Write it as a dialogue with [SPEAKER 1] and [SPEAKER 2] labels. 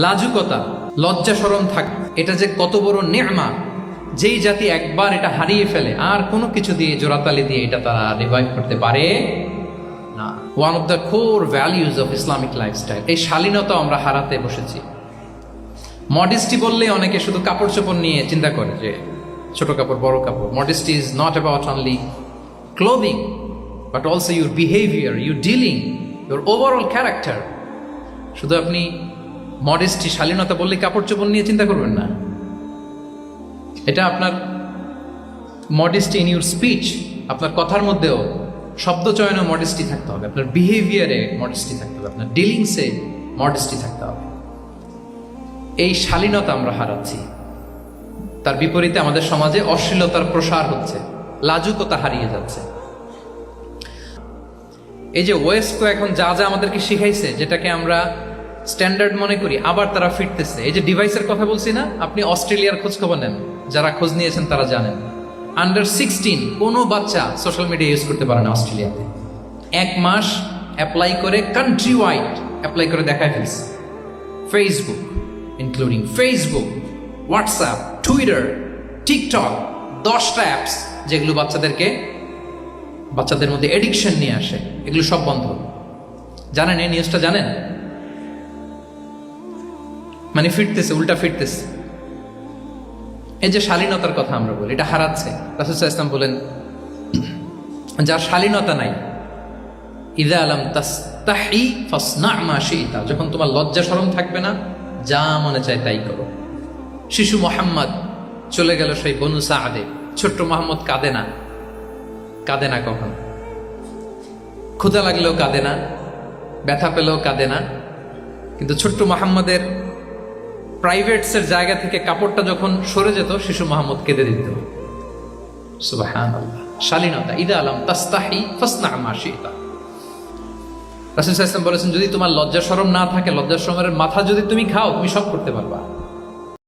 [SPEAKER 1] লাজুকতা, লজ্জা শরম থাক, এটা যে কত বড় নেয়ামা, যেই জাতি একবার এটা হারিয়ে ফেলে আর কোনো কিছু দিয়ে জোড়াতালি দিয়ে এটা তারা রিভাইভ করতে পারে না। One of the core values of Islamic lifestyle. এই শালীনতা আমরা হারাতে বসেছি। মডেস্টি বললে অনেকে শুধু কাপড় চোপড় নিয়ে চিন্তা করে যে ছোট কাপড় বড় কাপড়। Modesty is not about only clothing but also your behaviour, your dealing, your overall character. শুধু আপনি মডেস্টি শালীনতা বললে কাপড় চোপড় নিয়ে চিন্তা করবেন না। এটা আপনার মডেস্টি ইন ইউর স্পিচ, আপনার কথার মধ্যেও শব্দ চয়নে মডেস্টি থাকতে হবে, আপনার বিহেভিয়ারে মডেস্টি থাকতে হবে, আপনার ডিলিংসে মডেস্টি থাকতে হবে। এই শালীনতা আমরা হারাচ্ছি। তার বিপরীতে আমাদের সমাজে অশ্লীলতার প্রসার হচ্ছে, লাজুকতা হারিয়ে যাচ্ছে। এই যে ওয়েস্ট তো এখন যা যা আমাদেরকে শিখাইছে, যেটাকে আমরা স্ট্যান্ডার্ড মনে করি, আবার তারা ফিরতেছে। এই যে ডিভাইসের কথা বলছি না, আপনি অস্ট্রেলিয়ার খোঁজ খবর নেন, যারা খোঁজ নিয়েছেন তারা জানেন আন্ডার 16 কোনো বাচ্চা সোশ্যাল মিডিয়া ইউজ করতে পারে না অস্ট্রেলিয়াতে। 1 মাস অ্যাপ্লাই করে, কান্ট্রি ওয়াইড অ্যাপ্লাই করে দেখায় ফেলছে। Facebook, including Facebook, WhatsApp, Twitter, TikTok, 10টা অ্যাপস যেগুলো বাচ্চাদের মধ্যে এডিকশন নিয়ে আসে, এগুলো সব বন্ধ। জানেন এই নিউজটা? জানেন? মানে ফিরতেছে, উল্টা ফিরতেছে। এই যে শালীনতার কথা আমরা বলি, এটা হারাচ্ছে। রাসূল সাল্লাল্লাহু আলাইহি ওয়াসাল্লাম বলেন, যার শালীনতা নাই, ইযা লাম তাসতাহি ফাসনা মা শি'তা, যখন তোমার লজ্জা শরম থাকবে না, যা মনে চায় তাই করো। শিশু মুহাম্মদ চলে গেল সেই বনু সাআদে। ছোট্ট মুহাম্মদ কাঁদে না কখন, ক্ষুধা লাগলেও কাঁদে না, ব্যথা পেলেও কাঁদে না। কিন্তু ছোট্ট মুহাম্মদের প্রাইভেটসের জায়গা থেকে কাপড়টা যখন সরে যেত, শিশু মুহাম্মদ কেঁদে দিত। সুবহানাল্লাহ, শালীনতা। ইযা লাম তাসতাহি ফাসনা মা শি'তা। রাসূল সাল্লাল্লাহু আলাইহি ওয়াসাল্লাম বলেছেন, যদি তোমার লজ্জা শরম না থাকে, লজ্জা শরমের মাথা যদি তুমি খাও, তুমি সব করতে পারবা।